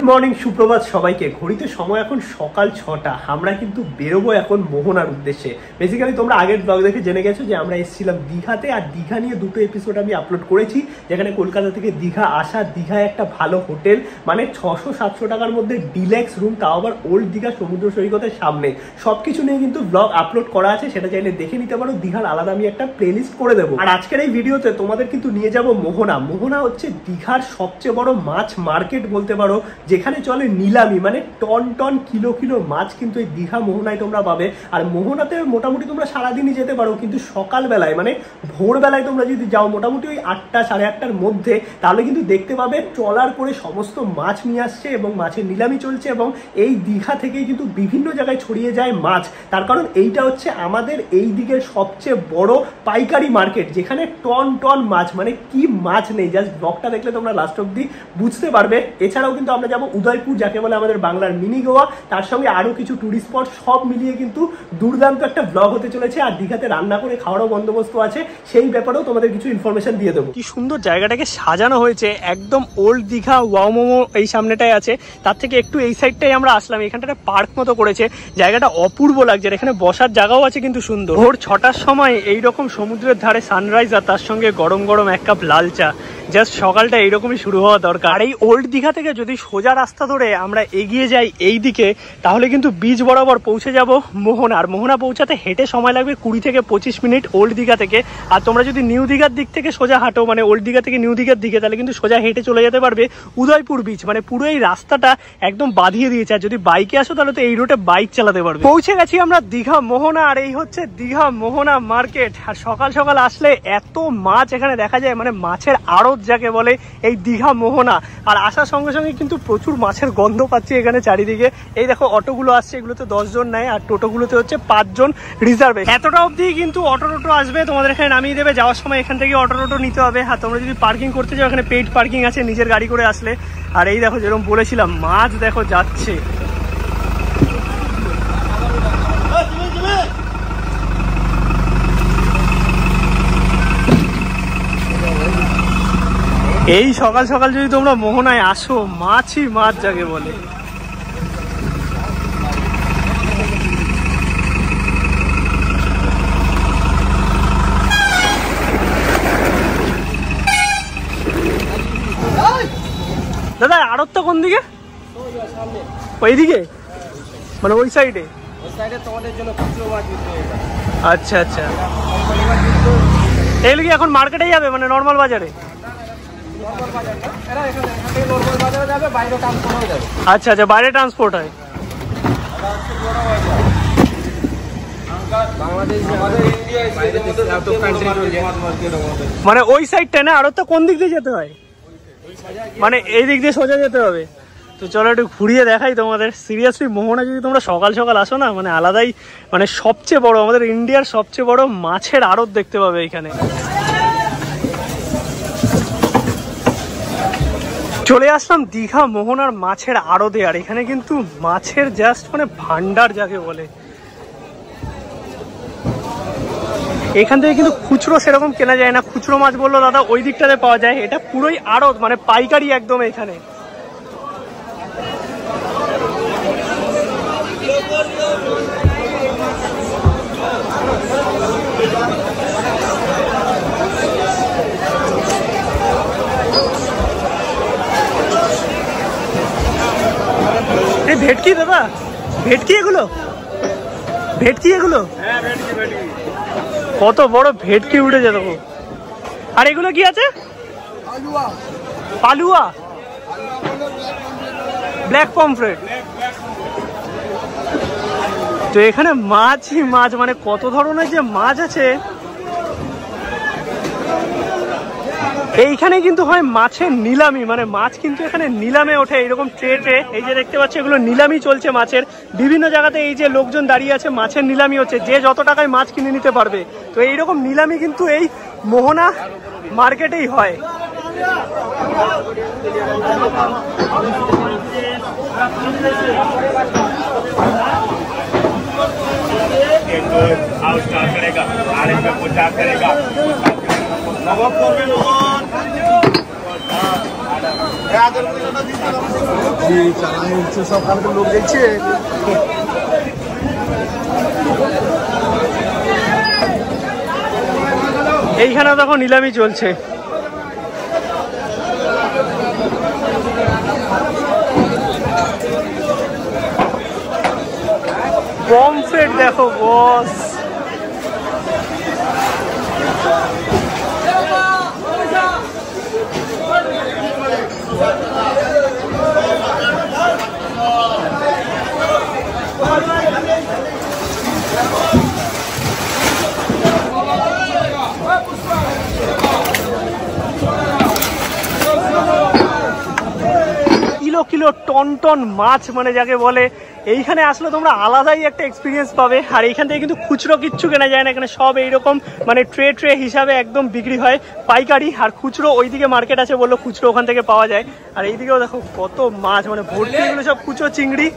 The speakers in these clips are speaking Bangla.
গুড মর্নিং, সুপ্রভাত সবাইকে। ঘড়িতে সময় এখন সকাল 6টা। আমরা কিন্তু বেরোবো এখন মোহনার উদ্দেশ্যে। বেসিক্যালি তোমরা আগের ব্লগ দেখে জেনে গেছো যে আমরা এসেছিলাম দীঘাতে, আর দীঘা নিয়ে দুটো এপিসোড আমি আপলোড করেছি, যেখানে কলকাতা থেকে দীঘা আসা, দীঘায় একটা ভালো হোটেল, মানে 600-700 টাকার মধ্যে ডিলেক্স রুম, তাও আবার ওল্ড দীঘা সমুদ্র সৈকতের সামনে, সবকিছু নিয়ে কিন্তু ব্লগ আপলোড করা আছে, সেটা চাইলে দেখে নিতে পারো। দীঘার আলাদা আমি একটা প্লেলিস্ট করে দেবো। আর আজকের এই ভিডিওতে তোমাদের কিন্তু নিয়ে যাব মোহনা। মোহনা হচ্ছে দীঘার সবচেয়ে বড় মাছ মার্কেট বলতে পারো, যেখানে চলে নিলামি, মানে টন টন কিলো কিলো মাছ কিন্তু এই দীঘা মোহনায় তোমরা পাবে। আর মোহনাতে মোটামুটি তোমরা সারাদিনই যেতে পারো, কিন্তু সকালবেলায় মানে ভোরবেলায় তোমরা যদি যাও মোটামুটি ওই 8টা সাড়ে 8টার মধ্যে, তাহলে কিন্তু দেখতে পাবে ট্রলার করে সমস্ত মাছ নিয়ে আসছে এবং মাছের নিলামি চলছে। এবং এই দীঘা থেকেই কিন্তু বিভিন্ন জায়গায় ছড়িয়ে যায় মাছ, তার কারণ এইটা হচ্ছে আমাদের এই দিকের সবচেয়ে বড় পাইকারি মার্কেট, যেখানে টন টন মাছ, মানে কি মাছ নেই, জাস্ট ব্লগটা দেখলে তোমরা লাস্ট অব্দি বুঝতে পারবে। এছাড়াও কিন্তু আমরা যাবো উদয়পুর, যাকে বলে আমাদের বাংলার মিনি গোয়া, তার সঙ্গে আরো কিছু টুরিস্ট স্পট, সব মিলিয়ে কিন্তু দুর্দান্ত একটা ব্লগ হতে চলেছে। আর দীঘাতে রান্না করে খাওয়ারও বন্দোবস্ত আছে, সেই ব্যাপারেও তোমাদের কিছু ইনফরমেশন দিয়ে দেবো। কি সুন্দর জায়গাটাকে সাজানো হয়েছে, একদম ওল্ড দীঘা। ওয়াও মোমো এই সামনেটাই আছে, তার থেকে একটু এই সাইডটাই আমরা আসলাম। এখানটা পার্ক মতো করেছে, জায়গাটা অপূর্ব লাগছে। এখানে বসার জায়গাও আছে কিন্তু সুন্দর। ভোর 6টার সময় এইরকম সমুদ্রের ধারে সানরাইজ, আর তার সঙ্গে গরম গরম এক কাপ লাল চা, জাস্ট সকালটা এইরকমই শুরু হওয়া দরকার। আর এই ওল্ড দীঘা থেকে যদি সোজা রাস্তা ধরে আমরা এগিয়ে যাই এই দিকে, তাহলে কিন্তু বিচ বরাবর পৌঁছে যাব মোহনা। আর মোহনা পৌঁছাতে হেঁটে সময় লাগবে 20 থেকে 25 মিনিট ওল্ড দীঘা থেকে। আর তোমরা যদি নিউ দীঘার দিক থেকে সোজা হাঁটো, মানে ওল্ড দীঘা থেকে নিউ দীঘার দিকে, তাহলে কিন্তু সোজা হেঁটে চলে যেতে পারবে উদয়পুর বিচ। মানে পুরো এই রাস্তাটা একদম বাঁধিয়ে দিয়েছে। আর যদি বাইকে আসো তাহলে তো এই রুটে বাইক চালাতে পারবে। পৌঁছে গেছি আমরা দীঘা মোহনা, আর এই হচ্ছে দীঘা মোহনা মার্কেট। আর সকাল সকাল আসলে এত মাছ এখানে দেখা যায়, মানে মাছের আড়ত যাকে বলে এই দীঘা মোহনা। আর আসার সঙ্গে সঙ্গে কিন্তু প্রচুর মাছের গন্ধ পাচ্ছি এখানে চারিদিকে। এই দেখো অটোগুলো আসছে, এগুলোতে 10 জন নেয়, আর টোটোগুলোতে হচ্ছে 5 জন রিজার্ভে। এতটা অবধি কিন্তু অটো আসবে, তোমাদের এখানে নামিয়ে দেবে। যাওয়ার সময় এখান থেকে অটো নিতে হবে। আর তোমরা যদি পার্কিং করতে চাও, এখানে পেইড পার্কিং আছে নিজের গাড়ি করে আসলে। আর এই দেখো যেরকম বলেছিলাম, মাছ দেখো যাচ্ছে। এই সকাল সকাল যদি তোমরা মোহনায় আসো, মাছই মাছ যাকে বলে। দাদা আড়তটা কোন দিকে? ওইদিকে, মানে ওই সাইডে? আচ্ছা আচ্ছা, এগুলো কি এখন মার্কেটে যাবে, মানে নর্মাল বাজারে? আচ্ছা আচ্ছা, বাইরে ট্রান্সপোর্ট হয়। মানে ওই সাইডটা না, আরো তো কোন দিক দিয়ে যেতে হয়? মানে এই দিক দিয়ে সোজা যেতে হবে। তো চলো একটু ঘুরিয়ে দেখাই তোমাদের। সিরিয়াসলি মোহনা যদি তোমরা সকাল সকাল আসো না, মানে আলাদাই, মানে সবচেয়ে বড়, আমাদের ইন্ডিয়ার সবচেয়ে বড় মাছের আড়ত দেখতে পাবে এখানে। চলে আসলাম দীঘা মোহনার মাছের আড়তে। আর এখানে কিন্তু মাছের জাস্ট মানে ভান্ডার যাকে বলে। এখান থেকে কিন্তু খুচরো সেরকম কেনা যায় না। খুচরো মাছ বললো দাদা ওই দিকটাতে পাওয়া যায়, এটা পুরোই আড়ত, মানে পাইকারি একদম এখানে। এই ভেটকি দাদা, ভেটকি এগুলো? ভেটকি এগুলো? কত বড় ভেটকি উঠেছে দেখো। আর এগুলো কি আছে? পালুয়া, ব্ল্যাক পমফ্রেট। তো এখানে মাছই মাছ, মানে কত ধরনের যে মাছ আছে। এইখানে কিন্তু হয় মাছের নিলামি, মানে মাছ কিন্তু এখানে নিলামে ওঠে এরকম ট্রে। এই যে দেখতে পাচ্ছ, এগুলো নিলামি চলছে মাছের। বিভিন্ন জায়গাতে এই যে লোকজন দাঁড়িয়ে আছে, মাছের নিলামি হচ্ছে, যে যত টাকায় মাছ কিনে নিতে পারবে। তো এইরকম নিলামি কিন্তু এই মোহনা মার্কেটেই হয়। সব লোক দেখছে। এইখানে দেখো নিলামি চলছে। পমফ্রেট দেখো বস, কিলো কিলো টন টন মাছ, মানে যাকে বলে এইখানে আসলে তোমরা আলাদাই একটা এক্সপিরিয়েন্স পাবে। আর এইখান থেকে কিন্তু খুচরো কিচ্ছু কেনা যায় না, এখানে সব এইরকম মানে ট্রে ট্রে হিসাবে একদম বিক্রি হয় পাইকারি। আর খুচরো ওইদিকে মার্কেট আছে, বললো খুচরো ওখান থেকে পাওয়া যায়। আর এইদিকেও দেখো কত মাছ, মানে ভর্তি এগুলো সব খুচরো চিংড়ি,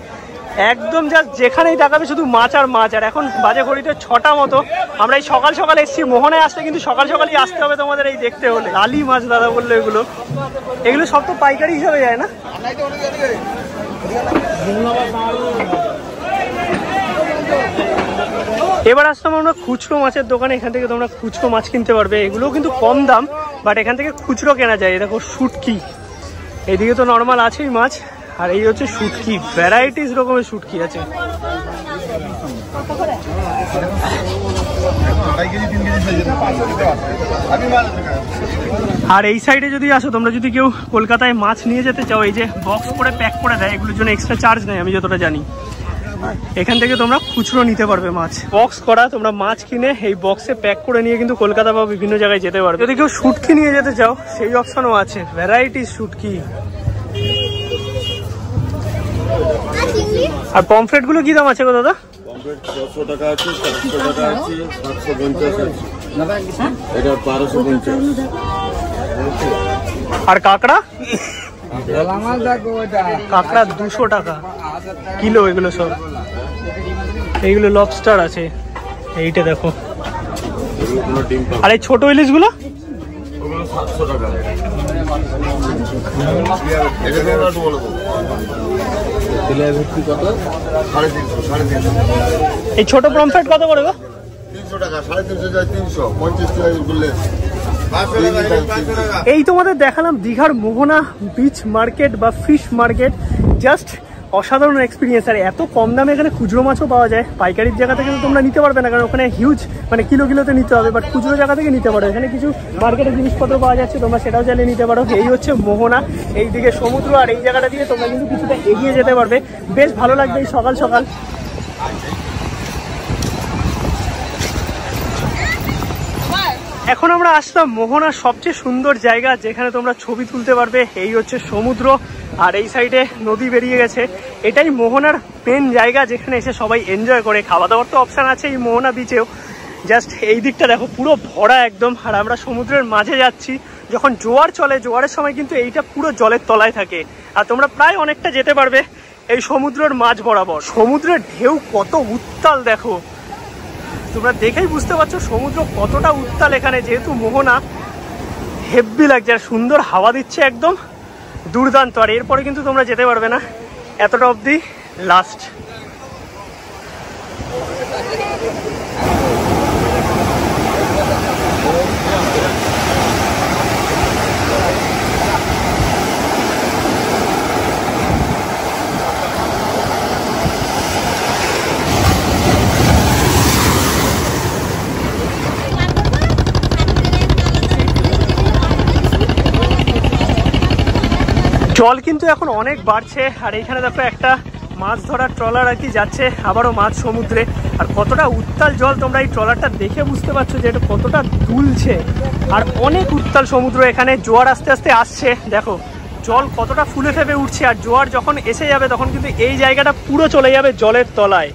একদম জাস্ট যেখানেই তাকাবে শুধু মাছ আর মাছ। আর এখন বাজে ঘড়িতে 6টা মতো। আমরা এই সকাল সকাল এসেছি, মোহনায় আসতে কিন্তু সকাল সকালই আসতে হবে তোমাদের এই দেখতে হলে। লালি মাছ দাদা বললো এগুলো, এগুলো সব তো পাইকারি হিসাবে যায় না। এবার আসলাম আমরা খুচরো মাছের দোকানে, এখান থেকে তোমরা খুচরো মাছ কিনতে পারবে। এগুলোও কিন্তু কম দাম, বাট এখান থেকে খুচরো কেনা যায়। দেখো শুটকি, এইদিকে তো নর্মাল আছেই মাছ, আর এই হচ্ছে শুটকি, ভ্যারাইটিস রকমের শুটকি আছে। আর এই সাইডে যদি আসো তোমরা, যদি কেউ কলকাতায় মাছ নিয়ে যেতে চাও, এই যে বক্স করে প্যাক করে দেয়, এগুলোর জন্য এক্সট্রা চার্জ নেই আমি যতটা জানি। এখান থেকে তোমরা খুচরো নিতে পারবে মাছ, বক্স করা। তোমরা মাছ কিনে এই বক্সে প্যাক করে নিয়ে কিন্তু কলকাতা বা বিভিন্ন জায়গায় যেতে পারবে। যদি কেউ শুটকি নিয়ে যেতে চাও সেই অপশনও আছে, ভ্যারাইটিস শুটকি। আর পমফ্রেট গুলো কি দাম আছে গো দাদা? পমফ্রেট 600 টাকা আছে, 700 টাকা আছে, 750 আছে, এটা 1250। আর কাঁকড়া? কাঁকড়া 200 টাকা কিলো এগুলো সব। এইগুলো লবস্টার আছে, এইটা দেখো। আর এই ছোট ইলিশ গুলো 700 টাকা। এই ছোট পমফ্রেট কত করে গো? 300 টাকা, 350 যায় 300, 50 টাকা বললে। এই তোমাদের দেখালাম দীঘার মোহনা বিচ মার্কেট বা ফিশ মার্কেট, জাস্ট অসাধারণ এক্সপিরিয়েন্স। আর এত কম দামে এখানে খুচরো মাছও পাওয়া যায়। পাইকারির জায়গা থেকে তোমরা নিতে পারবে না, কারণ ওখানে হিউজ মানে কিলো কিলোতে নিতে হবে, বাট খুচরো জায়গা থেকে নিতে পারো। এখানে কিছু মার্কেটের জিনিসপত্র পাওয়া যাচ্ছে, তোমরা সেটাও চাইলে নিতে পারো। এই হচ্ছে মোহনা, এইদিকে সমুদ্র, আর এই জায়গাটা দিয়ে তোমরা কিন্তু কিছুটা এগিয়ে যেতে পারবে। বেশ ভালো লাগবে এই সকাল সকাল। এখন আমরা আসলাম মোহনার সবচেয়ে সুন্দর জায়গা, যেখানে তোমরা ছবি তুলতে পারবে। এই হচ্ছে সমুদ্র, আর এই সাইডে নদী বেরিয়ে গেছে। এটাই মোহনার মেন জায়গা, যেখানে এসে সবাই এনজয় করে। খাওয়া দাওয়ার তো অপশান আছে এই মোহনা বিচেও। জাস্ট এই দিকটা দেখো পুরো ভরা একদম। আর আমরা সমুদ্রের মাঝে যাচ্ছি। যখন জোয়ার চলে, জোয়ারের সময় কিন্তু এইটা পুরো জলের তলায় থাকে। আর তোমরা প্রায় অনেকটা যেতে পারবে এই সমুদ্রের মাঝ বরাবর। সমুদ্রের ঢেউ কত উত্তাল দেখো, তোমরা দেখেই বুঝতে পারছো সমুদ্র কতটা উত্তাল এখানে। যেহেতু মোহনা, হেব্বি লাগছে, আর সুন্দর হাওয়া দিচ্ছে, একদম দুর্দান্ত। আর এরপরে কিন্তু তোমরা যেতে পারবে না, এতটা অবধি লাস্ট। জল কিন্তু এখন অনেক বাড়ছে। আর এইখানে দেখো একটা মাছ ধরার ট্রলার আর কি যাচ্ছে আবারও মাছ সমুদ্রে। আর কতটা উত্তাল জল, তোমরা এই ট্রলারটা দেখে বুঝতে পারছো যে এটা কতটা দুলছে। আর অনেক উত্তাল সমুদ্র এখানে, জোয়ার আস্তে আস্তে আসছে, দেখো জল কতটা ফুলে ফেপে উঠছে। আর জোয়ার যখন এসে যাবে তখন কিন্তু এই জায়গাটা পুরো চলে যাবে জলের তলায়।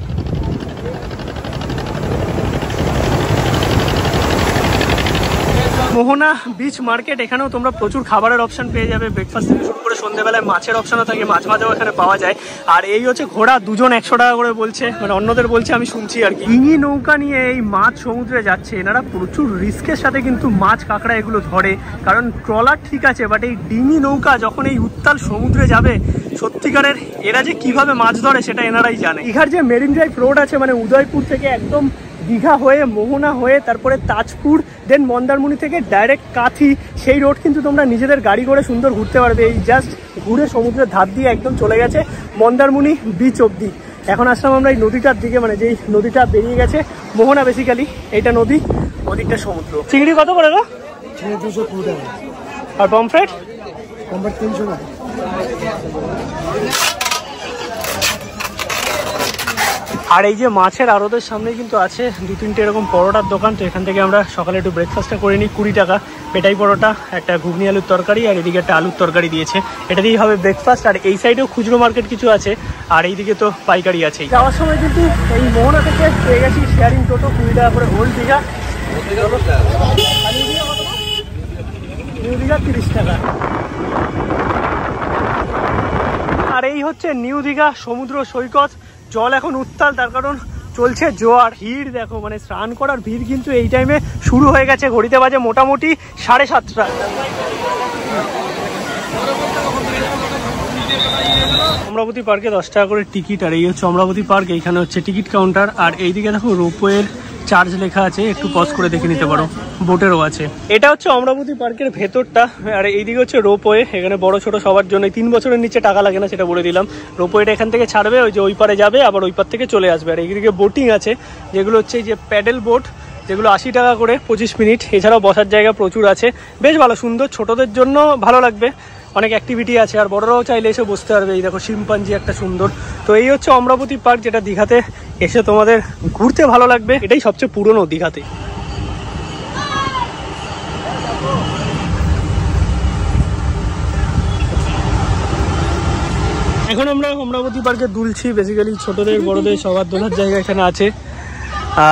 মোহনা বিচ মার্কেট, এখানেও তোমরা প্রচুর খাবারের অপশন পেয়ে যাবে, ব্রেকফাস্ট থেকে শুরু করে সন্ধ্যেবেলায় মাছের অপশনও থাকে, মাছ ভাজাও এখানে পাওয়া যায়। আর এই হচ্ছে ঘোড়া, দুজন 100 টাকা করে বলছে, মানে অন্যদের বলছে, আমি শুনছি আর কি। ডিঙি নৌকা নিয়ে এই মাছ সমুদ্রে যাচ্ছে, এনারা প্রচুর রিস্কের সাথে কিন্তু মাছ কাঁকড়া এগুলো ধরে, কারণ ট্রলার ঠিক আছে, বাট এই ডিঙি নৌকা যখন এই উত্তাল সমুদ্রে যাবে, সত্যিকারের এরা যে কিভাবে মাছ ধরে সেটা এনারাই জানে। দীঘার যে মেরিন ড্রাইভ রোড আছে, মানে উদয়পুর থেকে একদম দীঘা হয়ে মোহনা হয়ে তারপরে তাজপুর, দেন মন্দারমণি থেকে ডাইরেক্ট কাথি, সেই রোড কিন্তু তোমরা নিজেদের গাড়ি করে সুন্দর ঘুরতে পারবে। এই জাস্ট ঘুরে সমুদ্রের ধার দিয়ে একদম চলে গেছে মন্দারমণি বিচ অব্দি। এখন আসলাম আমরা এই নদীটার দিকে, মানে যেই নদীটা বেরিয়ে গেছে মোহনা, বেসিক্যালি এইটা নদী, ওদিকটা সমুদ্র। চিংড়ি কত করে গো? 220 টাকা। আর পমফ্রেট? পমফ্রেট 300 টাকা। আর এই যে মাছের আড়তের সামনে কিন্তু আছে 2-3টে এরকম পরোটার দোকান, তো এখান থেকে আমরা সকালে একটু ব্রেকফাস্টটা করে নিই। 20 টাকা পেটাই পরোটা, একটা ঘুগনি আলুর তরকারি, আর এদিকে একটা আলুর তরকারি দিয়েছে, এটা দিয়েই হবে ব্রেকফাস্ট। আর এই সাইডেও খুচরো মার্কেট কিছু আছে, আর এইদিকে তো পাইকারি আছে। যাওয়ার সময় কিন্তু এই মোহনা থেকে পেয়ে গেছি শেয়ারিং টোটো, 20 টাকা করে ওল্ড দীঘা, নিউ দীঘা 30 টাকা। আর এই হচ্ছে নিউ দীঘা সমুদ্র সৈকত, জল এখন উত্তাল, তার কারণ চলছে জোয়ার। ভিড় দেখো, মানে স্নান করার ভিড় কিন্তু এই টাইমে শুরু হয়ে গেছে। ঘড়িতে বাজে মোটামুটি 7:30। অমরাবতী পার্কে 10 টাকা করে টিকিট, আর এই হচ্ছে অমরাবতী পার্ক, এইখানে হচ্ছে টিকিট কাউন্টার। আর এইদিকে দেখো রোপওয়ের চার্জ লেখা আছে, একটু পজ করে দেখে নিতে পারো, বোটেরও আছে। এটা হচ্ছে অমরাবতী পার্কের ভেতরটা, আর এইদিকে হচ্ছে রোপওয়ে, এখানে বড় ছোট সবার জন্য। 3 বছরের নিচে টাকা লাগে না, সেটা বলে দিলাম। রোপওয়েটা এখান থেকে ছাড়বে, ওই যে ওই পারে যাবে, আবার ওই পার থেকে চলে আসবে। আর এইদিকে বোটিং আছে, যেগুলো হচ্ছে এই যে প্যাডেল বোট, যেগুলো 80 টাকা করে 25 মিনিট। এছাড়াও বসার জায়গা প্রচুর আছে, বেশ ভালো, সুন্দর, ছোটদের জন্য ভালো লাগবে, অনেক অ্যাক্টিভিটি আছে। আর বড়রাও চাইলে এসে বসতে পারবে। এই দেখো শিম্পাঞ্জি একটা সুন্দর। তো এই হচ্ছে অমরাবতী পার্ক, যেটা দীঘাতে এসে তোমাদের ঘুরতে ভালো লাগবে, এটাই সবচেয়ে পুরনো দীঘাতে। এখন আমরা অমরাবতী পার্কে দুলছি, বেসিক্যালি ছোটদের বড়দের সবার দোলার জায়গা এখানে আছে।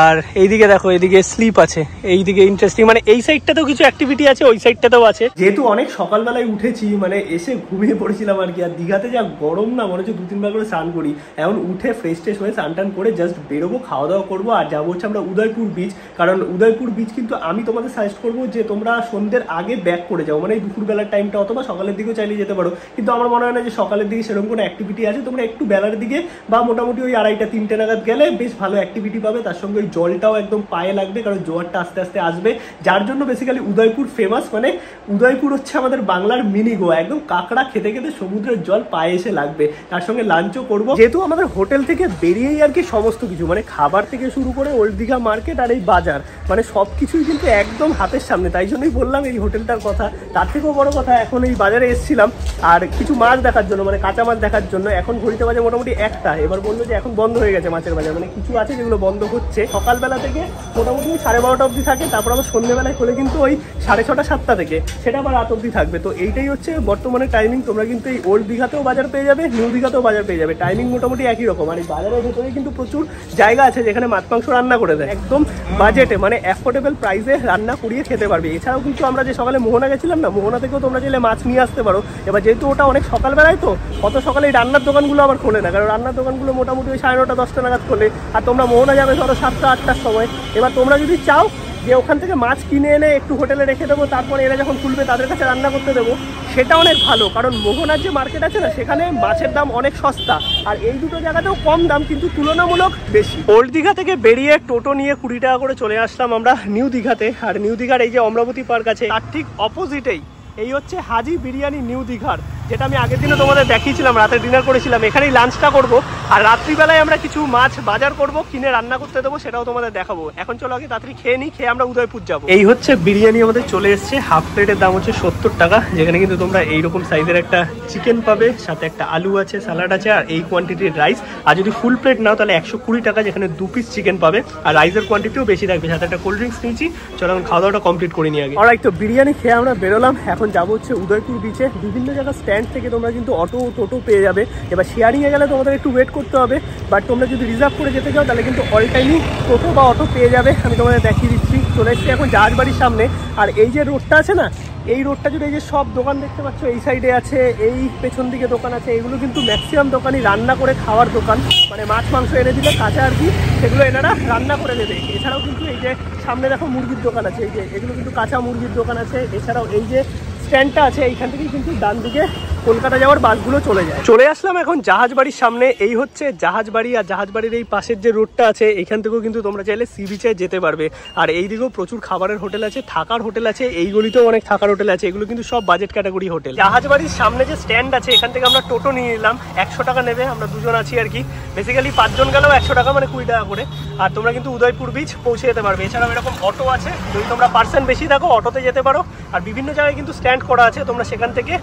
আর এইদিকে দেখো, এইদিকে স্লিপ আছে, এইদিকে ইন্টারেস্টিং, মানে এই সাইডটাতেও কিছু অ্যাক্টিভিটি আছে, ওই সাইডটাতেও আছে। যেহেতু অনেক সকালবেলায় উঠেছি, মানে এসে ঘুমিয়ে পড়েছিলাম আর কি। আর দীঘাতে যা গরম না, মনে হচ্ছে 2-3 বার করে স্নান করি। এখন উঠে ফ্রেশ ট্রেশ হয়ে স্নান টান করে জাস্ট বেরোবো, খাওয়া দাওয়া করবো, আর যাবো হচ্ছে আমরা উদয়পুর বিচ। কারণ উদয়পুর বিচ কিন্তু আমি তোমাদের সাজেস্ট করবো যে তোমরা সন্ধ্যের আগে ব্যাক করে যাও, মানে এই দুপুরবেলার টাইমটা, অথবা সকালের দিকেও চাইলে যেতে পারো। কিন্তু আমার মনে হয় না যে সকালের দিকে সেরকম কোনো অ্যাক্টিভিটি আছে। তোমরা একটু বেলার দিকে বা মোটামুটি ওই 2:30-3টে নাগাদ গেলে বেশ ভালো অ্যাক্টিভিটি পাবে। তার সঙ্গে ওই জলটাও একদম পায়ে লাগবে, কারণ জোয়ারটা আস্তে আস্তে আসবে, যার জন্য বেসিক্যালি উদয়পুর ফেমাস। মানে উদয়পুর হচ্ছে আমাদের বাংলার মিনি গোয়া, একদম কাঁকড়া খেতে খেতে সমুদ্রের জল পায়ে এসে লাগবে। তার সঙ্গে লাঞ্চও করবো, যেহেতু আমাদের হোটেল থেকে বেরিয়েই আর কি সমস্ত কিছু, মানে খাবার থেকে শুরু করে ওল্ড দীঘা মার্কেট আর এই বাজার, মানে সব কিছুই কিন্তু একদম হাতের সামনে। তাই জন্যই বললাম এই হোটেলটার কথা। তার থেকেও বড় কথা, এখন এই বাজারে এসেছিলাম আর কিছু মাছ দেখার জন্য, মানে কাঁচা মাছ দেখার জন্য। এখন ঘড়িতে বাজে মোটামুটি 1টা। এবার বললো যে এখন বন্ধ হয়ে গেছে মাছের বাজার, মানে কিছু আছে যেগুলো বন্ধ হচ্ছে। সকালবেলা থেকে মোটামুটি 12:30 অবধি থাকে, তারপর আবার সন্ধ্যেবেলায় খোলে কিন্তু ওই 6:30-7টা থেকে, সেটা আবার রাত অবধি থাকবে। তো এইটাই হচ্ছে বর্তমানে টাইমিং। তোমরা কিন্তু এই ওল্ড দীঘাতেও বাজার পেয়ে যাবে, নিউ দীঘাতেও বাজার পেয়ে যাবে, টাইমিং মোটামুটি একই রকম। আর এই বাজারের ভেতরে কিন্তু প্রচুর জায়গা আছে যেখানে মাছ মাংস রান্না করে দেয়, একদম বাজেটে, মানে অ্যাফোর্ডেবল প্রাইসে রান্না করিয়ে খেতে পারবে। এছাড়াও কিন্তু আমরা যে সকালে মোহনা গেছিলাম না, মোহনা থেকেও তোমরা চাইলে মাছ নিয়ে আসতে পারো। এবার যেহেতু ওটা অনেক সকালবেলায়, তো অত সকালে এই রান্নার দোকানগুলো আবার খোলে না, কারণ রান্নার দোকানগুলো মোটামুটি ওই 9:30-10টা নাগাদ খোলে। আর তোমরা মোহনা যাবে ধরো 7টা-8টার সময়। এবার তোমরা যদি চাও যে ওখান থেকে মাছ কিনে এনে একটু হোটেলে রেখে দেবো, তারপরে এরা যখন খুলবে তাদের কাছে রান্না করতে দেবো, সেটা অনেক ভালো। কারণ মোহনার যে মার্কেট আছে না, সেখানে মাছের দাম অনেক সস্তা, আর এই দুটো জায়গাতেও কম দাম, কিন্তু তুলনামূলক বেশি। ওল্ড দীঘা থেকে বেরিয়ে টোটো নিয়ে 20 টাকা করে চলে আসলাম আমরা নিউ দীঘাতে। আর নিউ দীঘার এই যে অমরাবতী পার্ক আছে, তার ঠিক অপোজিটেই এই হচ্ছে হাজি বিরিয়ানি নিউ দীঘার, যেটা আমি আগের দিনে তোমাদের দেখিয়েছিলাম। রাতে ডিনার করেছিলাম, এখানেই লাঞ্চটা করব। আর রাত্রিবেলায় আমরা কিছু মাছ বাজার করব, কিনে রান্না করতে দেবো, সেটাও তোমাদের দেখাবো। এখন চলো আগে তাড়াতাড়ি খেয়ে নিই, খেয়ে আমরা উদয়পুর যাবো। এই হচ্ছে বিরিয়ানি আমাদের চলে এসছে, হাফ প্লেটের দাম হচ্ছে 70 টাকা, যেখানে কিন্তু তোমরা এইরকম সাইজের একটা চিকেন পাবে, সাথে একটা আলু আছে, স্যালাড আছে, আর এই কোয়ান্টিটির রাইস। আর যদি ফুল প্লেট নাও তাহলে 120 টাকা, যেখানে 2 পিস চিকেন পাবে, আর রাইসের কোয়ান্টিটিও বেশি থাকবে, সাথে একটা কোল্ড ড্রিঙ্কস নিয়েছি। চলো এখন খাওয়া দাওয়াটা কমপ্লিট করে নিয়ে আগে। অলরাইট, তো বিরিয়ানি খেয়ে আমরা বেরোলাম, এখন যাবো হচ্ছে উদয়পুর বিচে। বিভিন্ন জায়গার স্ট্যান্ড থেকে তোমরা কিন্তু অটো টোটো পেয়ে যাবে। এবার শেয়ারিংয়ে গেলে তোমাদের একটু ওয়েট করতে হবে, বাট তোমরা যদি রিজার্ভ করে যেতে চাও তাহলে কিন্তু অল টাইমই টোটো বা অটো পেয়ে যাবে। আমি তোমাদের দেখিয়ে দিচ্ছি। চলে এসেছি এখন জাহাজবাড়ির সামনে। আর এই যে রোডটা আছে না, এই রোডটা জুড়ে এই যে সব দোকান দেখতে পাচ্ছ, এই সাইডে আছে, এই পেছন দিকে দোকান আছে, এগুলো কিন্তু ম্যাক্সিমাম দোকানই রান্না করে খাওয়ার দোকান। মানে মাছ মাংস এনে দিলে কাঁচা আর কি, সেগুলো এনারা রান্না করে দেবে। এছাড়াও কিন্তু এই যে সামনে দেখো মুরগির দোকান আছে, এই যে এগুলো কিন্তু কাঁচা মুরগির দোকান আছে। এছাড়াও এই যে স্ট্যান্ডটা আছে, এইখান থেকেই কিন্তু ডান দিকে কলকাতা যাওয়ার বাসগুলো চলে যায়। চলে আসলাম এখন জাহাজবাড়ির সামনে। এই হচ্ছে জাহাজবাড়ি, আর জাহাজবাড়ির এই পাশের যে রোডটা আছে এইখান থেকেও কিন্তু তোমরা চাইলে সি বিচে যেতে পারবে। আর এই দিকেও প্রচুর খাবারের হোটেল আছে, থাকার হোটেল আছে, এই গলিতেও অনেক থাকার হোটেল আছে। এগুলো কিন্তু সব বাজেট ক্যাটাগরি হোটেল। জাহাজবাড়ির সামনে যে স্ট্যান্ড আছে এখান থেকে আমরা টোটো নিয়ে নিলাম, 100 টাকা নেবে। আমরা দুজন আছি আর কি, বেসিক্যালি 5 জন গেলেও 100 টাকা, মানে 20 টাকা করে। আর তোমরা কিন্তু উদয়পুর বিচ পৌঁছে যেতে পারবে। এছাড়াও এরকম অটো আছে, যদি তোমরা পার্সন বেশি থাকো অটোতে যেতে পারো। আর বিভিন্ন জায়গায় কিন্তু স্ট্যান্ড করা আছে, তোমরা সেখান থেকে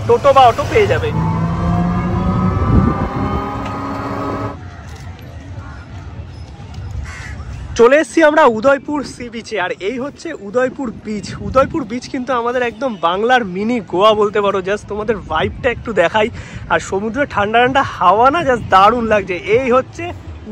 টোটো বা অটো পেয়ে যাবে। চলে এসেছি আমরা উদয়পুর সি বিচে। আর এই হচ্ছে উদয়পুর বিচ। উদয়পুর বিচ কিন্তু আমাদের একদম বাংলার মিনি গোয়া বলতে পারো। জাস্ট তোমাদের ভাইবটা একটু দেখাই। আর সমুদ্রে ঠান্ডা ঠান্ডা হাওয়া না, জাস্ট দারুণ লাগছে। এই হচ্ছে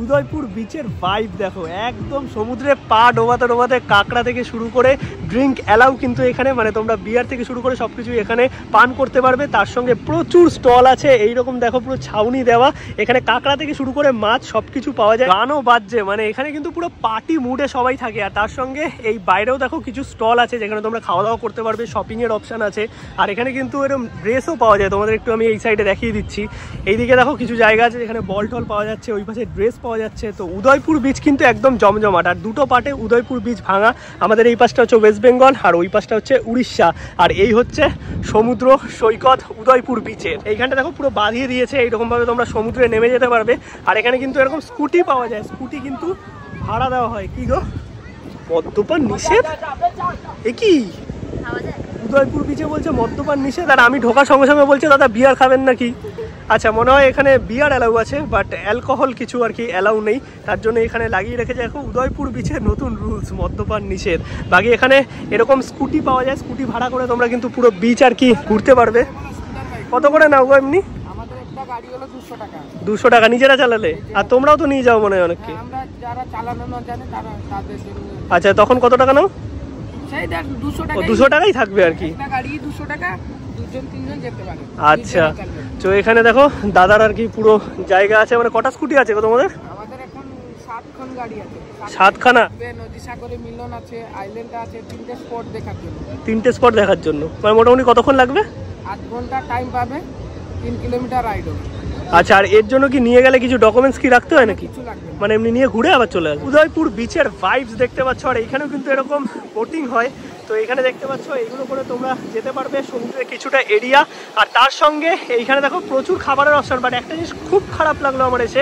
উদয়পুর বিচের ভাইব, দেখো একদম সমুদ্রে পা ডোবাতে ডোবাতে কাঁকড়া থেকে শুরু করে ড্রিঙ্ক অ্যালাউ কিন্তু এখানে, মানে তোমরা বিয়ার থেকে শুরু করে সব কিছু এখানে পান করতে পারবে। তার সঙ্গে প্রচুর স্টল আছে, এইরকম দেখো পুরো ছাউনি দেওয়া, এখানে কাঁকড়া থেকে শুরু করে মাছ সব কিছু পাওয়া যায়। গানও বাজছে, মানে এখানে কিন্তু পুরো পার্টি মুডে সবাই থাকে। আর তার সঙ্গে এই বাইরেও দেখো কিছু স্টল আছে যেখানে তোমরা খাওয়া দাওয়া করতে পারবে, শপিংয়ের অপশান আছে। আর এখানে কিন্তু এরকম ড্রেসও পাওয়া যায়, তোমাদের একটু আমি এই সাইডে দেখিয়ে দিচ্ছি। এইদিকে দেখো কিছু জায়গা আছে যেখানে বল টল পাওয়া যাচ্ছে, ওই পাশে ড্রেস পাওয়া যাচ্ছে। তো উদয়পুর বিচ কিন্তু একদম জমজমাট। আর দুটো পার্টে উদয়পুর বিচ ভাঙা, আমাদের এই পাশটা হচ্ছে ওয়েস্ট বেঙ্গল আর ওই পাশটা হচ্ছে উড়িষ্যা। আর এই হচ্ছে সমুদ্র সৈকত উদয়পুর বিচের। এইখানটা দেখো পুরো বাঁধিয়ে দিয়েছে, এইরকম ভাবে তোমরা সমুদ্রে নেমে যেতে পারবে। আর এখানে কিন্তু এরকম স্কুটি পাওয়া যায়, স্কুটি কিন্তু ভাড়া দেওয়া হয়। কি গো, মদ্যপান নিষেধ? এ কি উদয়পুর বিচে বলছে মদ্যপান নিষেধ, আর আমি ঢোকার সঙ্গে সঙ্গে বলছে দাদা বিয়ার খাবেন নাকি? আচ্ছা, মনে হয় এখানে বিয়ার অ্যালাউ আছে, বাট অ্যালকোহল কিছু আর কি অ্যালাউ নেই। তার জন্য এখানে লাগিয়ে রেখেছে এখন উদয়পুর বিচের নতুন রুলস, মদ্যপান নিষেধ। বাকি এখানে এরকম স্কুটি পাওয়া যায়, স্কুটি ভাড়া করে তোমরা কিন্তু পুরো বিচ আর কি ঘুরতে পারবে। কত করে নাও গো এমনি? 200 টাকা নিজেরা চালালে? আর তোমরাও তো নিয়ে যাও মনে হয় অনেককে। আচ্ছা, তখন কত টাকা নাও? 200 টাকাই থাকবে আর কি। আচ্ছা, তো এখানে দেখো দাদার আর কি পুরো জায়গা আছে। মানে কটা স্কুটি আছে গো তোমাদের? আমাদের এখন 7খান গাড়ি আছে। 7খানা? নদী সাগরে মিলন আছে, আইল্যান্ড আছে, 3টে স্পট দেখার জন্য। 3টে স্পট দেখার জন্য মানে মোটামুটি কতক্ষণ লাগবে? 8 ঘন্টা টাইম পাবে, 3 কিলোমিটার রাইড হবে। আচ্ছা, আর এর জন্য কি নিয়ে গেলে কিছু ডকুমেন্টস কি রাখতে হয় নাকি? মানে এমনি নিয়ে ঘুরে আবার চলে আসবে? উদয়পুর বিচের ভাইবস দেখতে পাচ্ছ। আর এখানেও কিন্তু এরকম বোটিং হয়। তো এখানে দেখতে পাচ্ছ এইগুলো করে তোমরা যেতে পারবে সমুদ্রের কিছুটা এরিয়া। আর তার সঙ্গে এইখানে দেখো প্রচুর খাবারের অপশন। বাট একটা জিনিস খুব খারাপ লাগলো আমার এসে,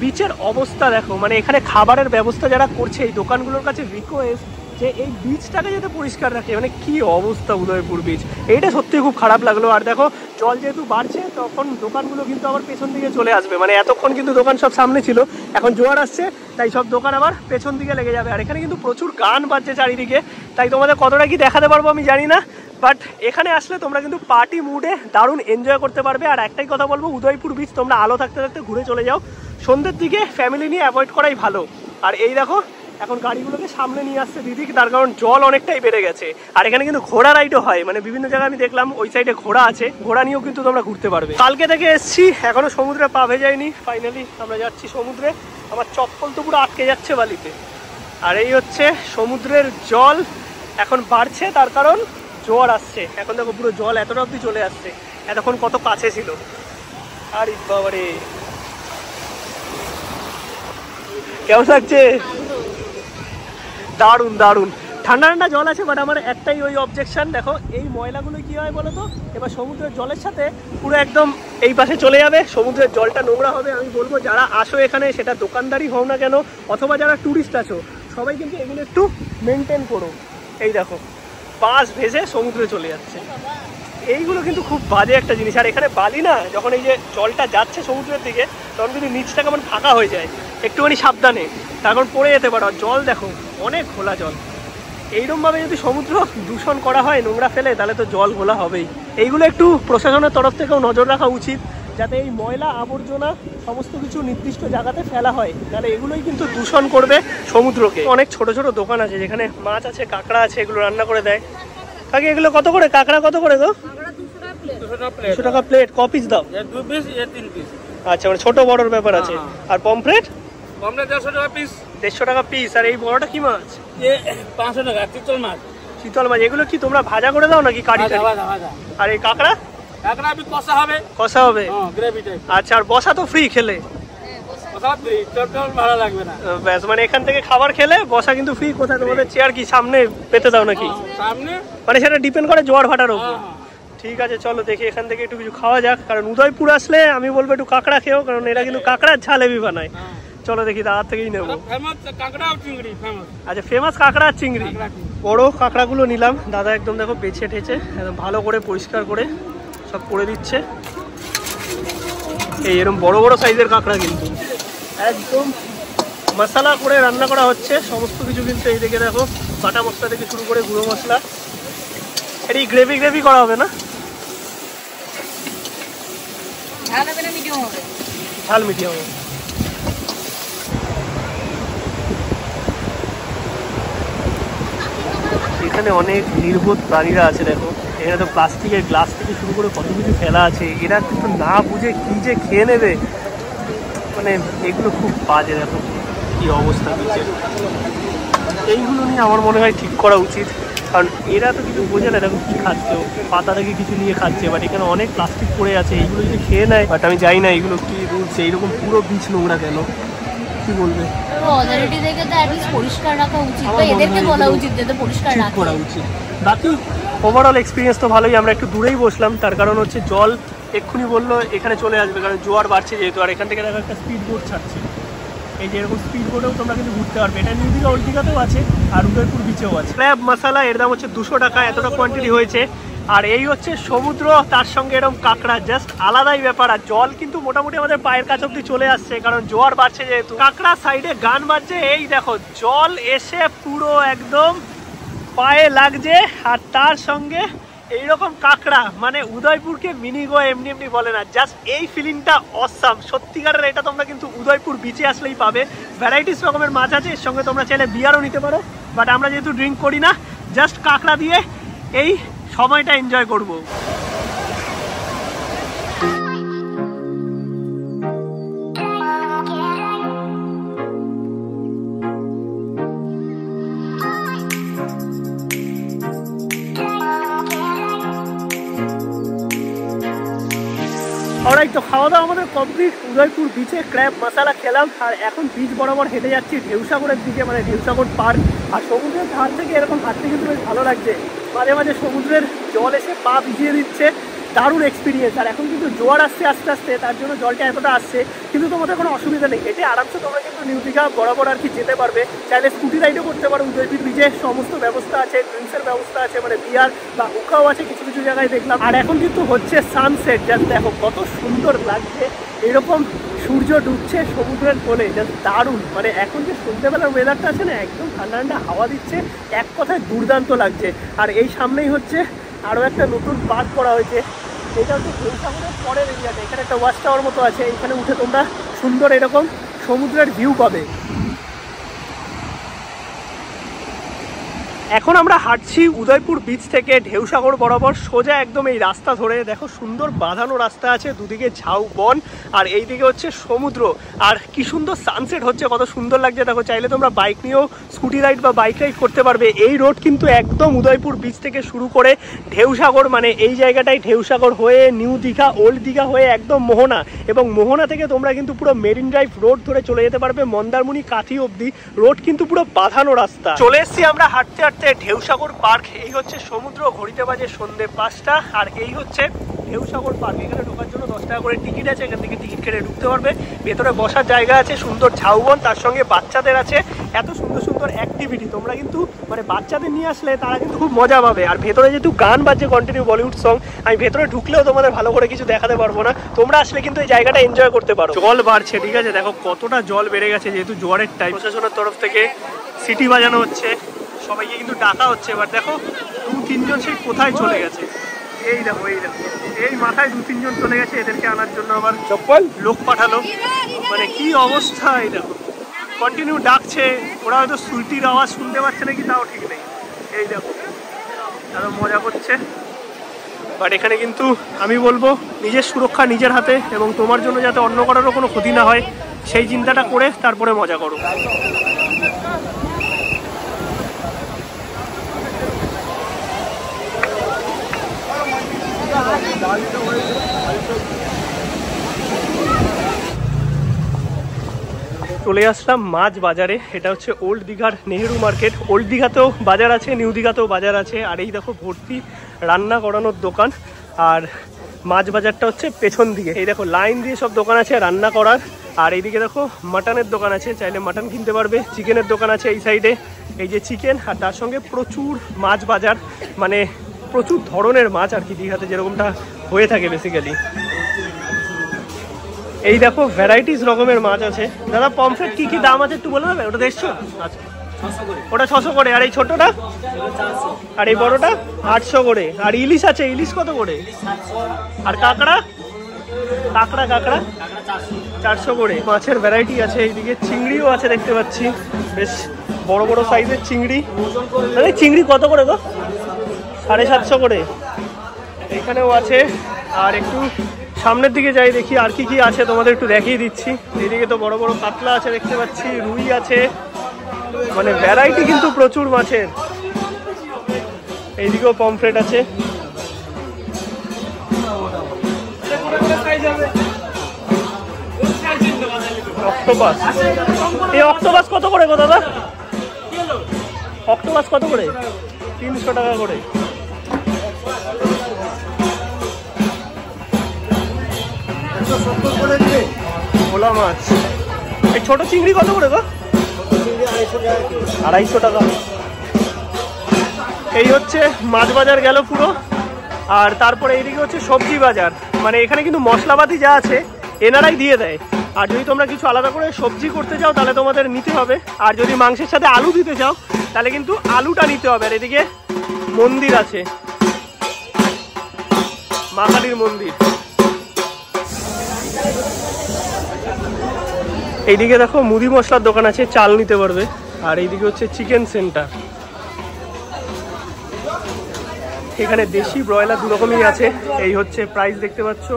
বিচের অবস্থা দেখো। মানে এখানে খাবারের ব্যবস্থা যারা করছে এই দোকানগুলোর কাছে রিকোয়েস্ট যে এই বিচটাকে যাতে পরিষ্কার রাখে। মানে কি অবস্থা উদয়পুর বিচ, এইটা সত্যি খুব খারাপ লাগলো। আর দেখো জল যেহেতু বাড়ছে তখন দোকানগুলো কিন্তু আবার পেছন দিকে চলে আসবে। মানে এতক্ষণ কিন্তু দোকান সব সামনে ছিল, এখন জোয়ার আসছে তাই সব দোকান আবার পেছন দিকে লেগে যাবে। আর এখানে কিন্তু প্রচুর গান বাজছে চারিদিকে, তাই তোমাদের কতটা কি দেখাতে পারবো আমি জানি না। বাট এখানে আসলে তোমরা কিন্তু পার্টি মুডে দারুণ এনজয় করতে পারবে। আর একটাই কথা বলবো, উদয়পুর বিচ তোমরা আলো থাকতে থাকতে ঘুরে চলে যাও। সন্ধ্যের দিকে ফ্যামিলি নিয়ে অ্যাভয়েড করাই ভালো। আর এই দেখো এখন গাড়িগুলোকে সামনে নিয়ে আসছে দিদি, তার কারণ জল অনেকটাই বেড়ে গেছে। আর এখানে কিন্তু ঘোড়া রাইডও হয়, মানে বিভিন্ন জায়গায় আমি দেখলাম ওই সাইডে ঘোড়া আছে, ঘোড়া নিয়েও কিন্তু তোমরা ঘুরতে পারবে। কালকে থেকে এসছি, এখনো সমুদ্রে পা ভেজায়নি। ফাইনালি আমরা যাচ্ছি সমুদ্রে। আমার চপ্পল তো পুরো আটকে যাচ্ছে বালিতে। আর এই হচ্ছে সমুদ্রের জল এখন বাড়ছে, তার কারণ জোয়ার আসছে। এখন দেখো পুরো জল এতটা অব্দি চলে আসছে, এতক্ষণ কত কাছে ছিল। আর বাবারে কেমন লাগছে? দারুণ দারুণ ঠান্ডা ঠান্ডা জল আছে। বাট আমার একটাই ওই অবজেকশন, দেখো এই ময়লাগুলো কি হয় বলো তো, এবার সমুদ্রের জলের সাথে পুরো একদম এই পাশে চলে যাবে, সমুদ্রের জলটা নোংরা হবে। আমি বলবো যারা আসো এখানে, সেটা দোকানদারি হও না কেন অথবা যারা ট্যুরিস্ট আছো, সবাই কিন্তু এগুলো একটু মেনটেন করো। এই দেখো বাস ভেসে সমুদ্রে চলে যাচ্ছে, এইগুলো কিন্তু খুব বাজে একটা জিনিস। আর এখানে বালি না, যখন এই যে জলটা যাচ্ছে সমুদ্রের দিকে, তখন কিন্তু নিচটা কেমন ফাঁকা হয়ে যায়, একটুখানি সাবধানে, তখন পড়ে যেতে পারো। জল দেখো অনেক ঘোলা জল। এইরকমভাবে যদি সমুদ্র দূষণ করা হয় নোংরা ফেলে, তাহলে তো জল ঘোলা হবেই। এইগুলো একটু প্রশাসনের তরফ থেকেও নজর রাখা উচিত, যাতে এই ময়লা আবর্জনা সমস্ত কিছু নির্দিষ্ট জায়গাতে ফেলা হয়, তাহলে এগুলোই কিন্তু দূষণ করবে সমুদ্রকে। অনেক ছোট ছোট দোকান আছে যেখানে মাছ আছে, কাঁকড়া আছে, এগুলো রান্না করে দেয়। কাকি এগুলো কত করে? কাঁকড়া কত করে গো? 200 টাকা প্লেট। ক পিস দাও? 2 পিস 3 পিস। আচ্ছা, মানে ছোট বড়র ব্যাপার আছে। আর পমফ্রেট? পমফ্রেট 150 টাকা পিস। 150 টাকা পিস। আর এই বড়টা কি মাছ? 500 টাকা চিতল মাছ। চিতল মাছ। এগুলো কি তোমরা ভাজা করে দাও নাকি কারি? আর এই কাঁকড়া? কাঁকড়া भी কষা হবে। কষা হবে? হ্যাঁ, গ্রেভি টাইপ। আচ্ছা, আর বসা তো ফ্রি খেলে? বসা ফ্রি, চটচট ভাড়া লাগবে না। ব্যাস, মানে এখান থেকে খাবার খেলে বসা কিন্তু ফ্রি। কোথায় তোমাদের চেয়ার কি সামনে পেতে দাও নাকি? সামনে, মানে সেটা ডিপেন্ড করে জোয়ার ভাটার উপর। ঠিক আছে, চলো দেখি এখান থেকে একটু কিছু খাওয়া যাক। কারণ উদয়পুর আসলে আমি বলবো একটু কাঁকড়া খেও, কারণ এরা কিন্তু কাঁকড়ার ঝালেবি বানায়। চলো দেখি, দাদার থেকেই নেবো। ফেমাস কাঁকড়া আর চিংড়ি ফেমাস। আচ্ছা, ফেমাস কাঁকড়া আর চিংড়ি। বড় কাঁকড়াগুলো নিলাম। দাদা একদম দেখো বেছে ঠেছে একদম ভালো করে পরিষ্কার করে সব করে দিচ্ছে। এই এরকম বড় বড় সাইজের কাঁকড়া কিন্তু একদম মশলা করে রান্না করা হচ্ছে সমস্ত কিছু। কিন্তু এই দিকে দেখো বাটা মশলা থেকে শুরু করে গুঁড়ো মশলা। এটি গ্রেভি গ্রেভি করা হবে না? ঝাল মিডিয়াম হবে। এখানে অনেক নির্বোধ প্রাণীরা আছে। দেখো এখানে তো প্লাস্টিকের গ্লাস থেকে শুরু করে কত কিছু ফেলা আছে। এরা কিন্তু না বুঝে কি যে খেয়ে নেবে, মানে এগুলো খুব বাজে। দেখো কি অবস্থা হচ্ছে। এইগুলো নিয়ে আমার মনে হয় ঠিক করা উচিত, কারণ এরা তো কিছু বোঝে না। দেখো কি খাচ্ছে, পাতা থেকে কিছু নিয়ে খাচ্ছে। বাট এখানে অনেক প্লাস্টিক পড়ে আছে, এইগুলো যদি খেয়ে নেয়। বাট আমি জানি না এগুলো কি রুলস, এইরকম পুরো বিচ নোংরা কেন? কি বলবে? অথরিটি থেকে তো অ্যাটলিস্ট পরিষ্কার রাখা উচিত, বা এদেরকে বলা উচিত যাতে পরিষ্কার রাখা করা উচিত। বাকি ওভারঅল এক্সপিরিয়েন্স তো ভালোই। আমরা একটু দূরেই বসলাম, তার কারণ হচ্ছে জল এক্ষুনি বললো এখানে চলে আসবে, কারণ জোয়ার বাড়ছে যেহেতু। আর এখান থেকে দেখো একটা স্পিড বোট ছাড়ছে। এই যে এরকম স্পিড বোটেও তোমরা কিন্তু ঘুরতে পারবে। এটা নিউ দীঘা, ওল্ড দীঘাতেও আছে, আর উদয়পুর বিচেও আছে। ক্র্যাব মশলা এর দাম হচ্ছে 200 টাকা। এতটা কোয়ান্টিটি হয়েছে। আর এই হচ্ছে সমুদ্র, তার সঙ্গে এরকম কাঁকড়া, জাস্ট আলাদাই ব্যাপার। আর জল কিন্তু মোটামুটি আমাদের পায়ের কাছ অব্দি চলে আসছে, কারণ জোয়ার বাড়ছে যেহেতু। কাঁকড়া সাইডে গান বাজছে, এই দেখো জল এসে পুরো একদম পায়ে লাগছে। আর তার সঙ্গে এইরকম কাঁকড়া, মানে উদয়পুরকে মিনি গোয়া এমনি এমনি বলে না। জাস্ট এই ফিলিংটা অসাম সত্যিকারের। এটা তোমরা কিন্তু উদয়পুর বিচে আসলেই পাবে। ভ্যারাইটিস রকমের মাছ আছে, এর সঙ্গে তোমরা চাইলে বিয়ারও নিতে পারো। বাট আমরা যেহেতু ড্রিঙ্ক করি না, জাস্ট কাঁকড়া দিয়ে এই সময়টা এনজয় করবো। অলরাইট, তো খাওয়া দাওয়া আমাদের কমপ্লিট। উদয়পুর বিচে ক্র্যাব মশলা খেলাম, আর এখন বিচ বরাবর হেঁটে যাচ্ছি ঢেউসাগরের দিকে, মানে ঢেউসাগর পার্ক। আর সমুদ্রের ধার থেকে এরকম হাঁটতে কিন্তু বেশ ভালো লাগছে। মাঝে মাঝে সমুদ্রের জল এসে পা ভিজিয়ে দিচ্ছে, দারুণ এক্সপিরিয়েন্স। আর এখন কিন্তু জোয়ার আসছে আস্তে আস্তে, তার জন্য জলটা এতটা আসছে, কিন্তু তোমাদের কোনো অসুবিধা নেই। হেঁটে আরামসে তোমরা কিন্তু নিউ দীঘা বরাবর আর কি যেতে পারবে। চাইলে স্কুটি রাইডও করতে পারো। উদয়পুর বিচে সমস্ত ব্যবস্থা আছে, ড্রিঙ্কসের ব্যবস্থা আছে, মানে বিয়ার বা হুকাও আছে কিছু কিছু জায়গায় দেখলাম। আর এখন কিন্তু হচ্ছে সানসেট, জাস্ট দেখো কত সুন্দর লাগছে। এরকম সূর্য ডুবছে সমুদ্রের কোলে, জাস্ট দারুণ। মানে এখন যে সন্ধ্যেবেলার ওয়েদারটা আছে না, একদম ঠান্ডা ঠান্ডা হাওয়া দিচ্ছে, এক কথায় দুর্দান্ত লাগছে। আর এই সামনেই হচ্ছে আরও একটা নতুন পার্ক করা হয়েছে। এটা হচ্ছে ঢেউসাগরের পরের এরিয়াটা। এখানে একটা ওয়াচ টাওয়ার মতো আছে, এখানে উঠে তোমরা সুন্দর এরকম সমুদ্রের ভিউ পাবে। এখন আমরা হাঁটছি উদয়পুর বিচ থেকে ঢেউসাগর বরাবর সোজা একদম এই রাস্তা ধরে। দেখো সুন্দর বাঁধানো রাস্তা আছে, দুদিকে ঝাউ বন, আর এইদিকে হচ্ছে সমুদ্র। আর কি সুন্দর সানসেট হচ্ছে, কত সুন্দর লাগছে। দেখো চাইলে তোমরা বাইক নিয়েও স্কুটি রাইড বা বাইক রাইড করতে পারবে। এই রোড কিন্তু একদম উদয়পুর বিচ থেকে শুরু করে ঢেউসাগর, মানে এই জায়গাটাই ঢেউসাগর হয়ে নিউ দীঘা, ওল্ড দীঘা হয়ে একদম মোহনা, এবং মোহনা থেকে তোমরা কিন্তু পুরো মেরিন ড্রাইভ রোড ধরে চলে যেতে পারবে মন্দারমণি কাঁথি অব্দি। রোড কিন্তু পুরো বাঁধানো রাস্তা। চলে এসছি আমরা হাঁটতে হাঁটতে ঢেউসাগর পার্ক। এই হচ্ছে সমুদ্র, ঘড়িতে বাজে সন্ধ্যে 5টা। আর এই হচ্ছে ঢেউসাগর পার্ক। এখানে ঢোকার জন্য 10 টাকা করে টিকিট আছে, এখান থেকে টিকিট কেটে ঢুকতে পারবে। ভেতরে বসার জায়গা আছে, সুন্দর ঝাউবন, তার সঙ্গে বাচ্চাদের আছে এত সুন্দর সুন্দর অ্যাক্টিভিটি। তোমরা কিন্তু মানে বাচ্চাদের নিয়ে আসলে তারা কিন্তু খুব মজা পাবে। আর ভেতরে যেহেতু গান বাজছে কন্টিনিউ বলিউড সং, আমি ভেতরে ঢুকলেও তোমাদের ভালো করে কিছু দেখাতে পারবো না। তোমরা আসলে কিন্তু এই জায়গাটা এনজয় করতে পারো। জল বাড়ছে, ঠিক আছে, দেখো কতটা জল বেড়ে গেছে যেহেতু জোয়ারের টাইম। প্রশাসনের তরফ থেকে সিটি বাজানো হচ্ছে, সবাইকে কিন্তু ডাকা হচ্ছে। এবার দেখো 2-3 জন সেই কোথায় চলে গেছে। এই দেখো এই মাথায় 2-3 জন চলে গেছে, এদেরকে আনার জন্য আবার চপ্পল লোক পাঠালো। মানে কি অবস্থা, এই দেখো কন্টিনিউ ডাকছে, ওরা হয়তো সুইটির আওয়াজ শুনতে পাচ্ছে নাকি তাও ঠিক নেই। এই দেখো তারা মজা করছে, বাট এখানে কিন্তু আমি বলবো নিজের সুরক্ষা নিজের হাতে, এবং তোমার জন্য যাতে অন্য কারোরও কোনো ক্ষতি না হয় সেই চিন্তাটা করে তারপরে মজা করো। চলে আসলাম মাছ বাজারে। এটা হচ্ছে ওল্ড দীঘার নেহেরু মার্কেট। ওল্ড দীঘাতেও বাজার আছে, নিউ দীঘাতেও বাজার আছে। আর এই দেখো ভর্তি রান্না করানোর দোকান, আর মাছ বাজারটা হচ্ছে পেছন দিকে। এই দেখো লাইন দিয়ে সব দোকান আছে রান্না করার। আর এইদিকে দেখো মাটনের দোকান আছে, চাইলে মাটন কিনতে পারবে। চিকেনের দোকান আছে এই সাইডে, এই যে চিকেন, আর তার সঙ্গে প্রচুর মাছ বাজার, মানে প্রচুর ধরনের মাছ আর কি, দীঘাতে যেরকমটা হয়ে থাকে বেসিক্যালি। এই দেখো ভ্যারাইটিস রকমের মাছ আছে। দাদা পমফ্রেট কি কি দাম আছে একটু বলে দেবে? ওটা 150? আচ্ছা, ওটা 600 করে। আর এই ছোটটা? আর এই বড়টা 800 করে। আর ইলিশ আছে, ইলিশ কত করে? আর কাঁকড়া? কাঁকড়া 400 করে। মাছের ভ্যারাইটি আছে। এইদিকে চিংড়িও আছে দেখতে পাচ্ছি, বেশ বড় বড় সাইজের চিংড়ি। চিংড়ি কত করে গো? 750 করে। এইখানেও আছে। আর একটু সামনের দিকে যাই, দেখি আর কি কি আছে, তোমাদের একটু দেখিয়ে দিচ্ছি। এইদিকে তো বড় বড় কাতলা আছে দেখতে পাচ্ছি, রুই আছে, মানে ভ্যারাইটি কিন্তু প্রচুর মাছের। এইদিকেও পমফ্রেট আছে। অক্টোপাস, এই অক্টোপাস কত করে গো দাদা? অক্টোপাস কত করে? 300 টাকা করে। ভোলা মাছ। এই ছোট চিংড়ি কত করে গো? 250 টাকা। এই হচ্ছে মাছ বাজার গেল পুরো। আর তারপরে এইদিকে হচ্ছে সবজি বাজার, মানে এখানে কিন্তু মশলাপাতি যা আছে এনারাই দিয়ে দেয়। আর যদি তোমরা কিছু আলাদা করে সবজি করতে চাও তাহলে তোমাদের নিতে হবে। আর যদি মাংসের সাথে আলু দিতে চাও তাহলে কিন্তু আলুটা নিতে হবে। আর এদিকে মন্দির আছে, মা কালীর মন্দির। এইদিকে দেখো মুদি মশলার দোকান আছে, চাল নিতে পারবে। আর এইদিকে হচ্ছে চিকেন সেন্টার। এখানে দেশি ব্রয়লার দু রকমই আছে। এই হচ্ছে প্রাইস দেখতে পাচ্ছ,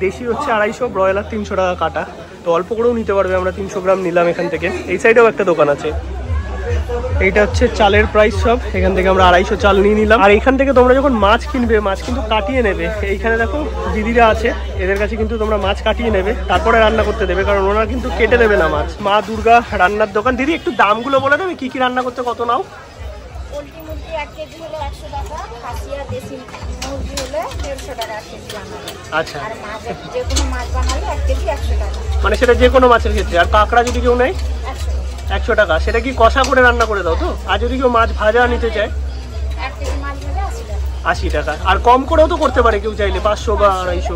দেশি হচ্ছে 250, ব্রয়লার 300 টাকা কাটা। তো অল্প করেও নিতে পারবে, আমরা 300 গ্রাম নিলাম এখান থেকে। এই সাইডেও একটা দোকান আছে। এইটা হচ্ছে চালের প্রাইস সব, এখান থেকে আমরা 250 চাল নিয়ে নিলাম। আর এখান থেকে তোমরা যখন মাছ কিনবে, মাছ কিন্তু কাটিয়ে নেবে। এইখানে দেখো দিদিরা আছে, এদের কাছে কিন্তু তোমরা মাছ কাটিয়ে নেবে, তারপরে রান্না করতে দেবে, কারণ ওনারা কিন্তু কেটে দেবে না মাছ। মা দুর্গা রান্নার দোকান। দিদি একটু দামগুলো বলে দেবে, কি কি রান্না করতে কত নাও? পোলট্রি মুরগি 1 কেজি হলে 100 টাকা, খাসি আর দেশি মুরগি হলে 150 টাকা 1 কেজি বানালে। আচ্ছা, আর মাছ যে কোনো মাছ বানালে 1 কেজি 100 টাকা, মানে সেটা যে কোনো মাছের ক্ষেত্রে। আর কাঁকড়া যদি কেউ নেয় 100 টাকা। সেটা কি কষা করে রান্না করে দাও তো? আর যদি কেউ মাছ ভাজা নিতে চায় 1 কেজি মাছ হলে 80 টাকা। আর কম করেও তো করতে পারে কেউ চাইলে, 500 বা 250।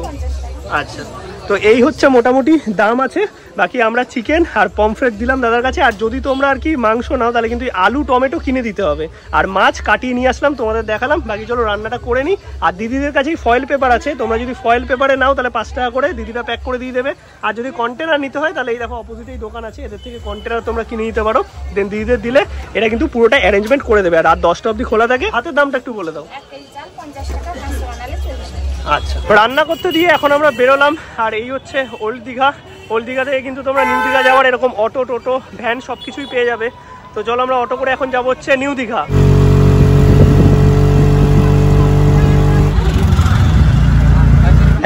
আচ্ছা, তো এই হচ্ছে মোটামুটি দাম আছে। বাকি আমরা চিকেন আর পমফ্রেট দিলাম দাদার কাছে। আর যদি তোমরা আর কি মাংস নাও তাহলে কিন্তু আলু টমেটো কিনে দিতে হবে। আর মাছ কাটিয়ে নিয়ে আসলাম, তোমাদের দেখালাম। বাকি চলো রান্নাটা করে নিই। আর দিদিদের কাছেই ফয়েল পেপার আছে, তোমরা যদি ফয়েল পেপারে নাও তাহলে 5 টাকা করে দিদিরা প্যাক করে দিয়ে দেবে। আর যদি কন্টেনার নিতে হয় তাহলে এই দেখো অপোজিটেই দোকান আছে, এদের থেকে কন্টেনার তোমরা কিনে নিতে পারো। দেন দিদিদের দিলে এটা কিন্তু পুরোটা অ্যারেঞ্জমেন্ট করে দেবে। আর রাত 10টা অবধি খোলা থাকে। হাতের দামটা একটু বলে দাও। 1 কেজি চাল 50 টাকা, মাংস বানালে 40 টাকা। আচ্ছা, রান্না করতে দিয়ে এখন আমরা বেরোলাম। আর এই হচ্ছে ওল্ড দীঘা। ওল্ড দীঘা থেকে কিন্তু তোমরা নিউ দীঘা যাওয়ার এরকম অটো টোটো ভ্যান সব কিছুই পেয়ে যাবে। তো চলো আমরা অটো করে এখন যাবো হচ্ছে নিউ দীঘা।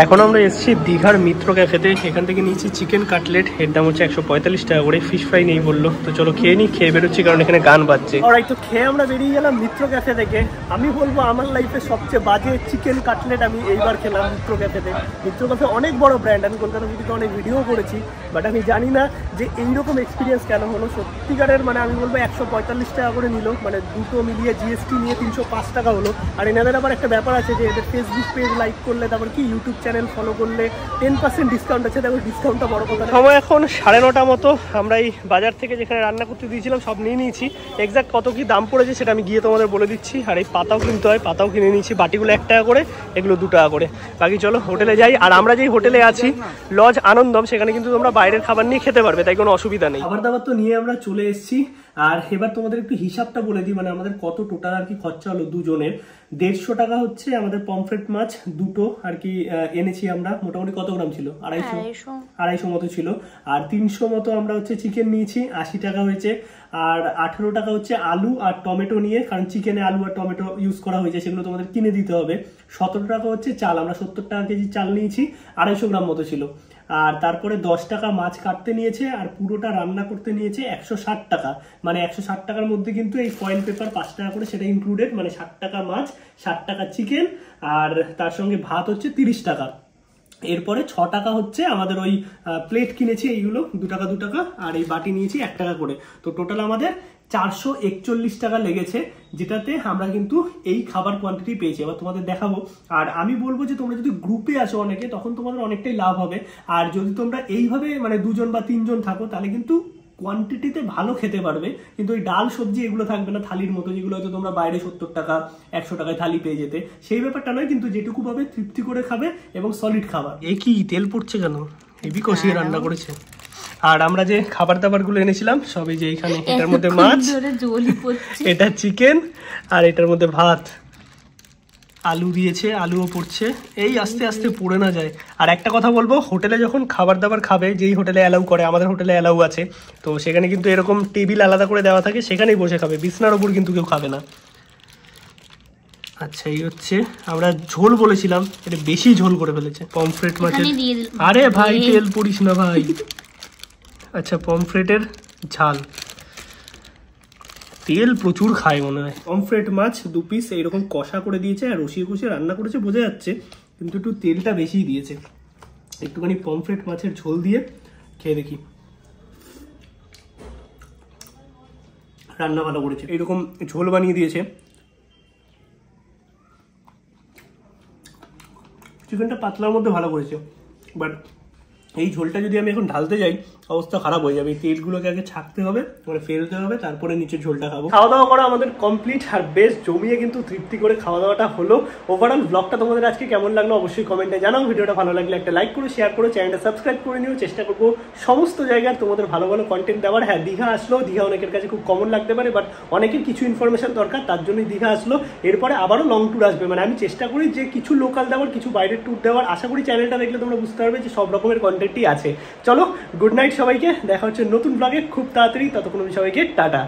এখন আমরা এসেছি দীঘার মিত্র ক্যাফেতে। এখান থেকে নিয়েছি চিকেন কাটলেট, এর দাম হচ্ছে 145 টাকা করে। ফিশ ফ্রাই নেই বললো, তো চলো খেয়ে নিই। খেয়ে বেরোচ্ছি কারণ এখানে গান বাজছে। অলরাইট, তো খেয়ে আমরা বেরিয়ে গেলাম মিত্র ক্যাফে থেকে। আমি বলবো আমার লাইফে সবচেয়ে বাজে চিকেন কাটলেট আমি এইবার খেলাম মিত্র ক্যাফেতে। মিত্র ক্যাফে অনেক বড় ব্র্যান্ড, আমি কলকাতা থেকে অনেক ভিডিও করেছি, বাট আমি জানি না যে এইরকম এক্সপিরিয়েন্স কেন হলো। সত্যিকারের মানে আমি বলবো 145 টাকা করে নিল, মানে দুটো মিলিয়ে জিএসটি নিয়ে 305 টাকা হলো। আর এনাদের আবার একটা ব্যাপার আছে যে এদের ফেসবুক পেজ লাইক করলে, তারপর কি ইউটিউব চ্যানেল ফলো করলে 10% ডিসকাউন্ট আছে। দেখো ডিসকাউন্টটা বড় কথা। সময় এখন 9:30 মতো। আমরা এই বাজার থেকে যেখানে রান্না করতে দিয়েছিলাম সব নিয়ে নিয়েছি। এক্সাক্ট কত কি দাম পড়েছে সেটা আমি গিয়ে তোমাদের বলে দিচ্ছি। আর এই পাতাও কিনতে হয়, পাতাও কিনে নিয়েছি। বাটিগুলো 1 টাকা করে, এগুলো 2 টাকা করে। বাকি চলো হোটেলে যাই। আর আমরা যেই হোটেলে আছি লজ আনন্দম, সেখানে কিন্তু তোমরা বাইরের খাবার নিয়ে খেতে পারবে, তাই কোনো অসুবিধা নেই। খাবার দাবার তো নিয়ে আমরা চলে এসেছি। আর এবার তোমাদের একটু হিসাবটা বলে দিই, মানে আমাদের কত টোটাল আর কি খরচা হলো দুজনের। 150 টাকা হচ্ছে আমাদের পমফ্রেট মাছ দুটো আর কি এনেছি আমরা। মোটামুটি কত গ্রাম ছিল? 250 মতো ছিল। আর 300 মতো আমরা হচ্ছে চিকেন নিয়েছি, 80 টাকা হয়েছে। আর 18 টাকা হচ্ছে আলু আর টমেটো নিয়ে, কারণ চিকেনে আলু আর টমেটো ইউজ করা হয়েছে, সেগুলো তোমাদের কিনে দিতে হবে। 17 টাকা হচ্ছে চাল, আমরা 70 টাকা কেজি চাল নিয়েছি, 250 গ্রাম মতো ছিল। আর তারপরে 10 টাকা মাছ কাটতে নিয়েছে, আর পুরোটা রান্না করতে নিয়েছে 160 টাকা। মানে 160 টাকার মধ্যে কিন্তু এই ফয়েল পেপার 5 টাকা করে সেটা ইনক্লুডেড, মানে 60 টাকা মাছ, 60 টাকা চিকেন, আর তার সঙ্গে ভাত হচ্ছে 30 টাকা। এরপরে 6 টাকা হচ্ছে আমাদের ওই প্লেট কিনেছি, এইগুলো 2 টাকা 2 টাকা, আর এই বাটি নিয়েছি 1 টাকা করে। তো টোটাল আমাদের 441 টাকা লেগেছে, যেটাতে আমরা কিন্তু এই খাবার কোয়ান্টিটি পেয়েছি। এবার তোমাদের দেখাবো। আর আমি বলবো যে তোমরা যদি গ্রুপে আসো অনেকে, তখন তোমাদের অনেকটাই লাভ হবে। আর যদি তোমরা এইভাবে মানে 2 জন বা 3 জন থাকো, তাহলে কিন্তু কোয়ান্টিটিতে ভালো খেতে পারবে, কিন্তু ওই ডাল সবজি এগুলো থাকবে না থালির মতো, যেগুলো হয়তো তোমরা বাইরে 70 টাকা 100 টাকায় থালি পেয়ে যেতে। সেই ব্যাপারটা নয়, কিন্তু যেটুকু পাবে তৃপ্তি করে খাবে এবং সলিড খাবার। কি তেল পড়ছে কেন? হেভি কষিয়ে রান্না করেছে। আর আমরা যে খাবার দাবার গুলো এনেছিলাম সব এই যে এইখানে, এটার মধ্যে মাছ, এটা চিকেন, আর এটার মধ্যে ভাত, আলু দিয়েছে, আলুও পড়ছে। এই আস্তে আস্তে পড়ে না যায়। আর একটা কথা বলবো, হোটেলে যখন খাবার দাবার খাবে, যেই হোটেলে অ্যালাউ করে, আমাদের হোটেলে অ্যালাউ আছে, তো সেখানে কিন্তু এরকম টেবিল আলাদা করে দেওয়া থাকে, সেখানেই বসে খাবে, বিছনার ওপর কিন্তু কেউ খাবে না। আচ্ছা, এই হচ্ছে আমরা ঝোল বলেছিলাম, এটা বেশি ঝোল করে ফেলেছে পমফ্রেট মাছের। আরে ভাই তেল পড়িস না ভাই। আচ্ছা, পমফ্রেটের ঝাল, তেল প্রচুর খায় মনে হয়। পমফ্রেট মাছ 2 পিস এইরকম কষা করে দিয়েছে, আর রসিয়ে কষিয়ে রান্না করেছে বোঝা যাচ্ছে, কিন্তু একটু তেলটা বেশি দিয়েছে। একটুখানি পমফ্রেট মাছের ঝোল দিয়ে খেয়ে দেখি। রান্না ভালো করেছে, এইরকম ঝোল বানিয়ে দিয়েছে। চিকেনটা পাতলার মধ্যে ভালো করেছে, বাট এই ঝোলটা যদি আমি এখন ঢালতে যাই অবস্থা খারাপ হয়ে যাবে। এই তেলগুলোকে আগে ছাকতে হবে, মানে ফেলতে হবে, তারপরে নিচে ঝোলটা খাবো। খাওয়া দাওয়া করা আমাদের কমপ্লিট, আর বেশ জমিয়ে কিন্তু তৃপ্তি করে খাওয়া দাওয়াটা হলো। ওভারঅল ব্লগটা তোমাদের আজকে কেমন লাগলো অবশ্যই কমেন্টে জানাও। ভিডিওটা ভালো লাগলে একটা লাইক করো, শেয়ার করো, চ্যানেলটা সাবস্ক্রাইব করে নিও। চেষ্টা করবো সমস্ত জায়গার তোমাদের ভালো ভালো কন্টেন্ট দেওয়ার। হ্যাঁ, দীঘা আসলো, দীঘা অনেকের কাছে খুব কমন লাগতে পারে, বাট অনেকের কিছু ইনফরমেশন দরকার, তার জন্যই দীঘা আসলো। এরপরে আবারও লং ট্যুর আসবে, মানে আমি চেষ্টা করি যে কিছু লোকাল দেওয়ার, কিছু বাইরের ট্যুর দেওয়ার। আশা করি চ্যানেলটা দেখলে তোমরা বুঝতে পারবে যে সব রকমের কন্টেন্টই আছে। চলো, গুড নাইট সবাইকে, দেখা হচ্ছে নতুন ব্লগে খুব তাড়াতাড়ি। ততক্ষণ সবাইকে টাটা।